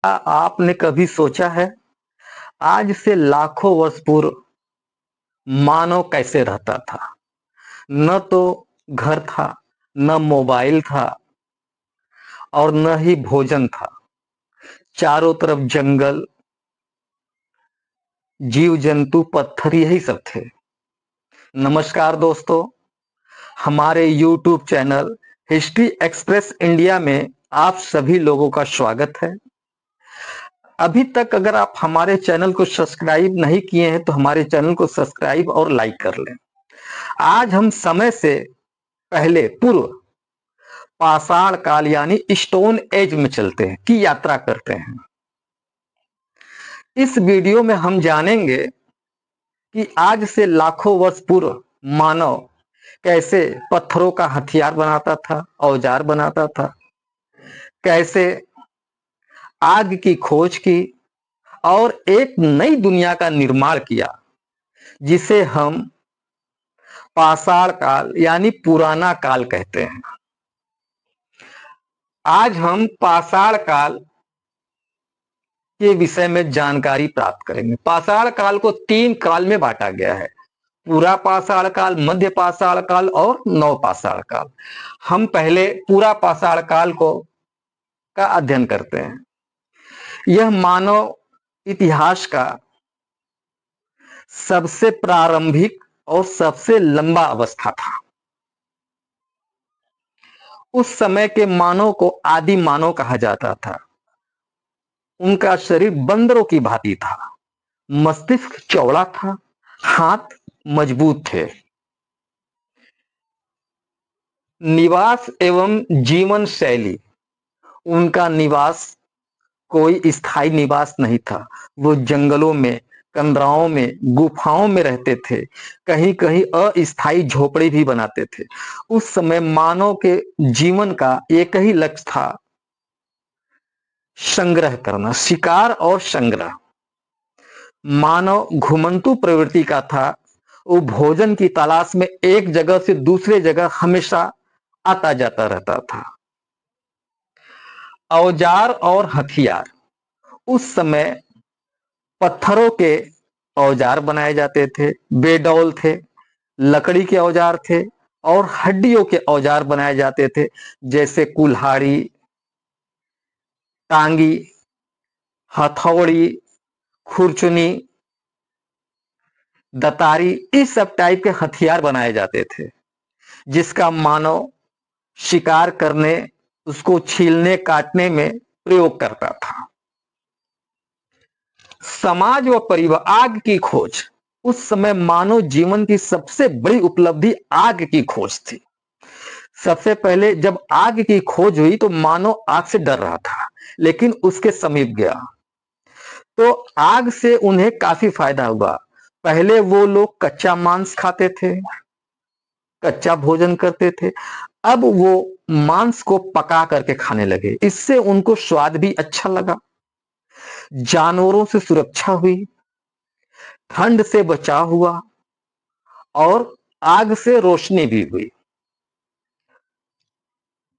आपने कभी सोचा है आज से लाखों वर्ष पूर्व मानव कैसे रहता था। न तो घर था, न मोबाइल था और न ही भोजन था। चारों तरफ जंगल, जीव जंतु, पत्थर, यही सब थे। नमस्कार दोस्तों, हमारे YouTube channel history express India में आप सभी लोगों का स्वागत है। अभी तक अगर आप हमारे चैनल को सब्सक्राइब नहीं किए हैं तो हमारे चैनल को सब्सक्राइब और लाइक कर लें। आज हम समय से पहले पूर्व पाषाण काल यानी स्टोन एज में चलते हैं की यात्रा करते हैं। इस वीडियो में हम जानेंगे कि आज से लाखों वर्ष पूर्व मानव कैसे पत्थरों का हथियार बनाता था, औजार बनाता था, कैसे आग की खोज की और एक नई दुनिया का निर्माण किया जिसे हम पाषाण काल यानी पुराना काल कहते हैं। आज हम पाषाण काल के विषय में जानकारी प्राप्त करेंगे। पाषाण काल को 3 काल में बांटा गया है: पूरा पाषाण काल, मध्य पाषाण काल और नव पाषाण काल। हम पहले पूरा पाषाण काल को का अध्ययन करते हैं। यह मानव इतिहास का सबसे प्रारंभिक और सबसे लंबा अवस्था था। उस समय के मानव को आदि मानव कहा जाता था। उनका शरीर बंदरों की भांति था, मस्तिष्क चौड़ा था, हाथ मजबूत थे। निवास एवं जीवन शैली, उनका निवास कोई स्थायी निवास नहीं था। वो जंगलों में, कंदराओं में, गुफाओं में रहते थे। कहीं कहीं अस्थायी झोपड़ी भी बनाते थे। उस समय मानव के जीवन का एक ही लक्ष्य था, संग्रह करना, शिकार और संग्रह। मानव घुमंतु प्रवृत्ति का था। वो भोजन की तलाश में एक जगह से दूसरे जगह हमेशा आता जाता रहता था। औजार और हथियार, उस समय पत्थरों के औजार बनाए जाते थे, बेडौल थे, लकड़ी के औजार थे और हड्डियों के औजार बनाए जाते थे, जैसे कुल्हाड़ी, टांगी, हथौड़ी, खुरचुनी, दतारी, इस सब टाइप के हथियार बनाए जाते थे जिसका मानव शिकार करने, उसको छीलने काटने में प्रयोग करता था। समाज व परिवार, आग की खोज, उस समय मानव जीवन की सबसे बड़ी उपलब्धि आग की खोज थी। सबसे पहले जब आग की खोज हुई तो मानव आग से डर रहा था, लेकिन उसके समीप गया तो आग से उन्हें काफी फायदा हुआ। पहले वो लोग कच्चा मांस खाते थे, कच्चा भोजन करते थे। अब वो मांस को पका करके खाने लगे। इससे उनको स्वाद भी अच्छा लगा, जानवरों से सुरक्षा हुई, ठंड से बचाव हुआ और आग से रोशनी भी हुई।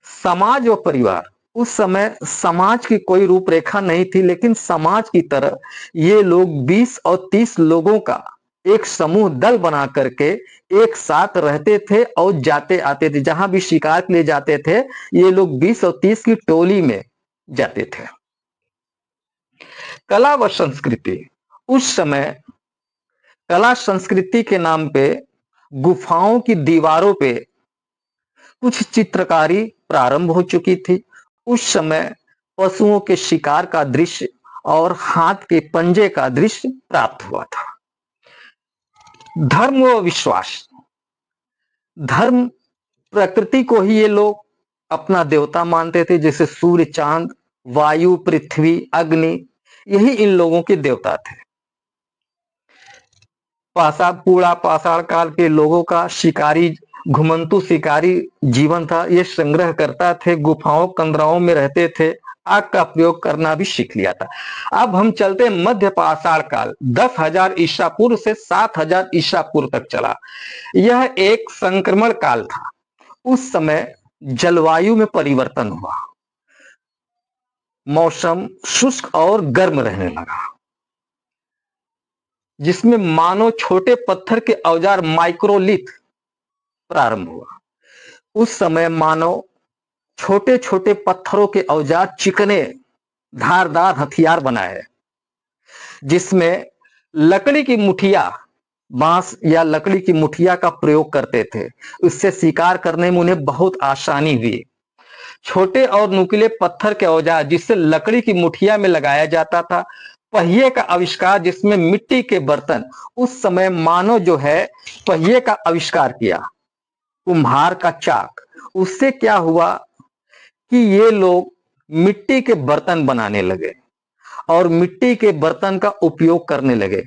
समाज और परिवार, उस समय समाज की कोई रूपरेखा नहीं थी, लेकिन समाज की तरह ये लोग 20 और 30 लोगों का एक समूह दल बना करके एक साथ रहते थे और जाते आते थे। जहां भी शिकार के लिए जाते थे ये लोग 20 और 30 की टोली में जाते थे। कला व संस्कृति, उस समय कला संस्कृति के नाम पे गुफाओं की दीवारों पे कुछ चित्रकारी प्रारंभ हो चुकी थी। उस समय पशुओं के शिकार का दृश्य और हाथ के पंजे का दृश्य प्राप्त हुआ था। धर्म व विश्वास, धर्म, प्रकृति को ही ये लोग अपना देवता मानते थे, जैसे सूर्य, चांद, वायु, पृथ्वी, अग्नि, यही इन लोगों के देवता थे। पूरा पाषाण काल के लोगों का शिकारी, घुमंतु शिकारी जीवन था। ये संग्रह करता थे, गुफाओं कंदराओं में रहते थे, आग का प्रयोग करना भी सीख लिया था। अब हम चलते हैं मध्य पाषाण काल, 10,000 ईसा पूर्व से 7,000 ईसा पूर्व तक चला। यह एक संक्रमण काल था। उस समय जलवायु में परिवर्तन हुआ, मौसम शुष्क और गर्म रहने लगा, जिसमें मानो छोटे पत्थर के औजार माइक्रोलिथ प्रारंभ हुआ। उस समय मानो छोटे छोटे पत्थरों के औजार चिकने धारदार हथियार बनाए, जिसमें लकड़ी की मुठिया, बांस या लकड़ी की मुठिया का प्रयोग करते थे। उससे शिकार करने में उन्हें बहुत आसानी हुई। छोटे और नुकीले पत्थर के औजार जिससे लकड़ी की मुठिया में लगाया जाता था। पहिए का आविष्कार, जिसमें मिट्टी के बर्तन, उस समय मानव जो है पहिए का आविष्कार किया। कुम्हार का चाक, उससे क्या हुआ कि ये लोग मिट्टी के बर्तन बनाने लगे और मिट्टी के बर्तन का उपयोग करने लगे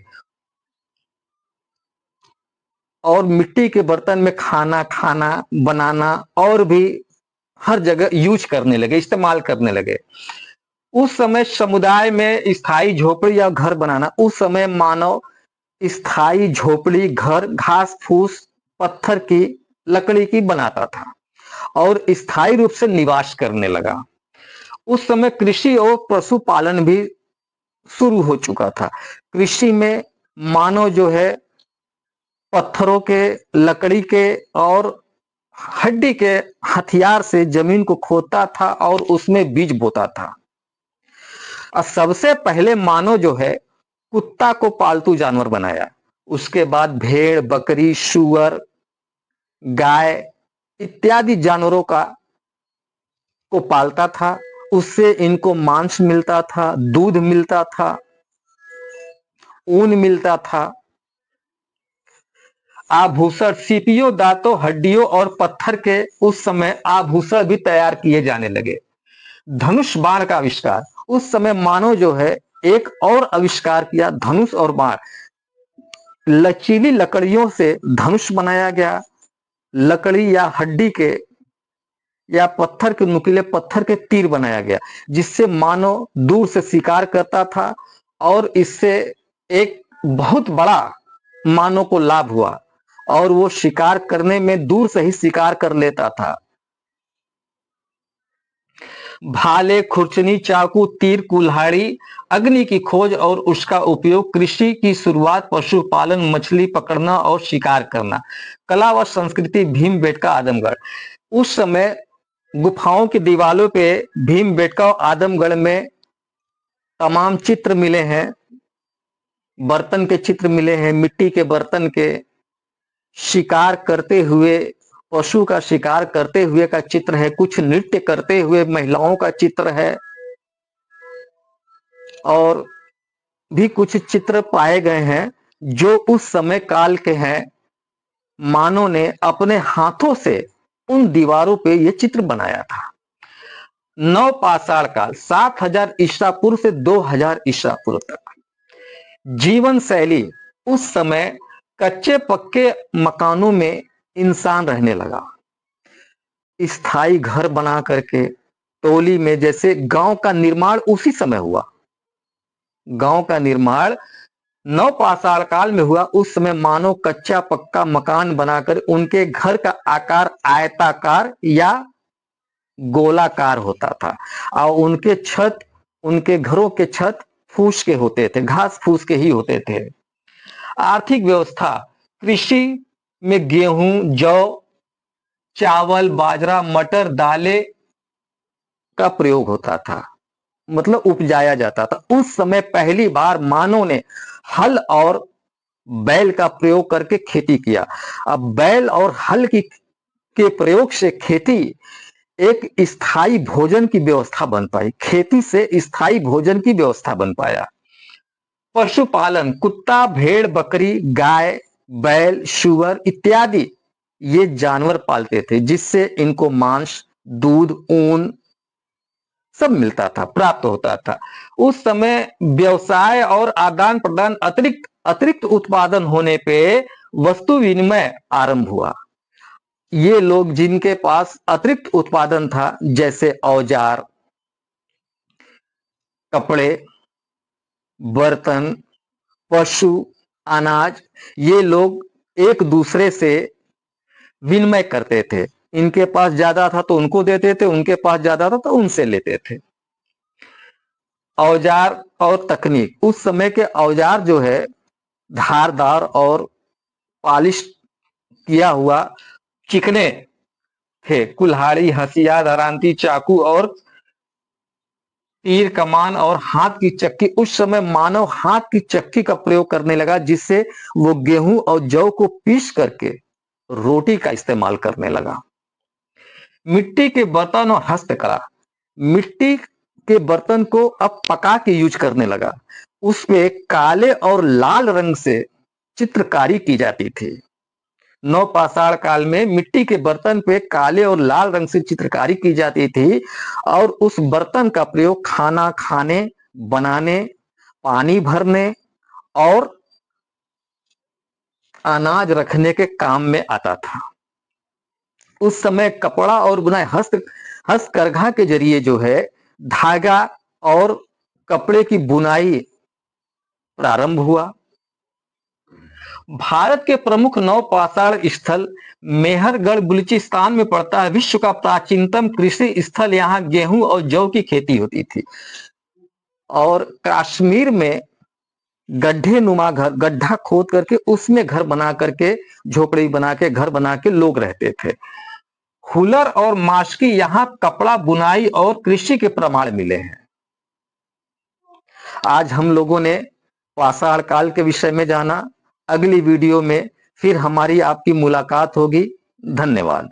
और मिट्टी के बर्तन में खाना खाना बनाना और भी हर जगह यूज करने लगे, इस्तेमाल करने लगे। उस समय समुदाय में स्थायी झोपड़ी या घर बनाना, उस समय मानव स्थायी झोपड़ी, घर, घास फूस, पत्थर की, लकड़ी की बनाता था और स्थायी रूप से निवास करने लगा। उस समय कृषि और पशुपालन भी शुरू हो चुका था। कृषि में मानव जो है पत्थरों के, लकड़ी के और हड्डी के हथियार से जमीन को खोदता था और उसमें बीज बोता था। और सबसे पहले मानव जो है कुत्ता को पालतू जानवर बनाया। उसके बाद भेड़, बकरी, सूअर, गाय इत्यादि जानवरों का को पालता था। उससे इनको मांस मिलता था, दूध मिलता था, ऊन मिलता था। आभूषण, सीपियों, दांतों, हड्डियों और पत्थर के उस समय आभूषण भी तैयार किए जाने लगे। धनुष बाण का आविष्कार, उस समय मानव जो है एक और आविष्कार किया, धनुष और बाण। लचीली लकड़ियों से धनुष बनाया गया, लकड़ी या हड्डी के या पत्थर के, नुकीले पत्थर के तीर बनाया गया, जिससे मानव दूर से शिकार करता था और इससे एक बहुत बड़ा मानव को लाभ हुआ और वो शिकार करने में दूर से ही शिकार कर लेता था। भाले, खुरचनी, चाकू, तीर, कुल्हाड़ी, अग्नि की खोज और उसका उपयोग, कृषि की शुरुआत, पशुपालन, मछली पकड़ना और शिकार करना। कला व संस्कृति, भीमबेटका, आदमगढ़। उस समय गुफाओं की दीवालों पे भीमबेटका और आदमगढ़ में तमाम चित्र मिले हैं, बर्तन के चित्र मिले हैं, मिट्टी के बर्तन के, शिकार करते हुए, पशु का शिकार करते हुए का चित्र है, कुछ नृत्य करते हुए महिलाओं का चित्र है और भी कुछ चित्र पाए गए हैं जो उस समय काल के हैं। मानव ने अपने हाथों से उन दीवारों पे ये चित्र बनाया था। नवपाषाण काल, 7000 ईसा पूर्व से 2000 ईसा पूर्व तक। जीवन शैली, उस समय कच्चे पक्के मकानों में इंसान रहने लगा, स्थायी घर बना करके, टोली में, जैसे गांव का निर्माण उसी समय हुआ। गांव का निर्माण नवपाषाण काल में हुआ। उस समय मानव कच्चा पक्का मकान बनाकर उनके घर का आकार आयताकार या गोलाकार होता था और उनके छत, उनके घरों के छत फूस के होते थे, घास फूस के ही होते थे। आर्थिक व्यवस्था, कृषि में गेहूं, जौ, चावल, बाजरा, मटर, दालें का प्रयोग होता था, मतलब उपजाया जाता था। उस समय पहली बार मानव ने हल और बैल का प्रयोग करके खेती किया। अब बैल और हल की के प्रयोग से खेती एक स्थायी भोजन की व्यवस्था बन पाई, खेती से स्थायी भोजन की व्यवस्था बन पाया। पशुपालन, कुत्ता, भेड़, बकरी, गाय, बैल, सूअर इत्यादि ये जानवर पालते थे, जिससे इनको मांस, दूध, ऊन सब मिलता था, प्राप्त होता था। उस समय व्यवसाय और आदान प्रदान, अतिरिक्त अतिरिक्त उत्पादन होने पे वस्तु विनिमय आरंभ हुआ। ये लोग जिनके पास अतिरिक्त उत्पादन था, जैसे औजार, कपड़े, बर्तन, पशु, अनाज, ये लोग एक दूसरे से विनिमय करते थे। इनके पास ज्यादा था तो उनको देते थे, उनके पास ज्यादा था तो उनसे लेते थे। औजार और तकनीक। उस समय के औजार जो है धारदार और पॉलिश किया हुआ चिकने थे। कुल्हाड़ी, हथियार, दरांती, चाकू और तीर कमान और हाथ की चक्की। उस समय मानव हाथ की चक्की का प्रयोग करने लगा, जिससे वो गेहूं और जौ को पीस करके रोटी का इस्तेमाल करने लगा। मिट्टी के बर्तन और हस्तकला। मिट्टी के बर्तन को अब पका के यूज करने लगा। उसपे काले और लाल रंग से चित्रकारी की जाती थी। नवपाषाण काल में मिट्टी के बर्तन पे काले और लाल रंग से चित्रकारी की जाती थी और उस बर्तन का प्रयोग खाना खाने, बनाने, पानी भरने और अनाज रखने के काम में आता था। उस समय कपड़ा और बुनाई हस्तकरघा के जरिए जो है धागा और कपड़े की बुनाई प्रारंभ हुआ। भारत के प्रमुख नवपाषाण स्थल मेहरगढ़ बलूचिस्तान में पड़ता है। विश्व का प्राचीनतम कृषि स्थल। यहाँ गेहूं और जौ की खेती होती थी। और कश्मीर में गड्ढे नुमा घर, गड्ढा खोद करके उसमें घर बना करके, झोपड़ी बना के, घर बना के लोग रहते थे। हुलर और मास्की, यहाँ कपड़ा बुनाई और कृषि के प्रमाण मिले हैं। आज हम लोगों ने पाषाण काल के विषय में जाना। अगली वीडियो में फिर हमारी आपकी मुलाकात होगी। धन्यवाद।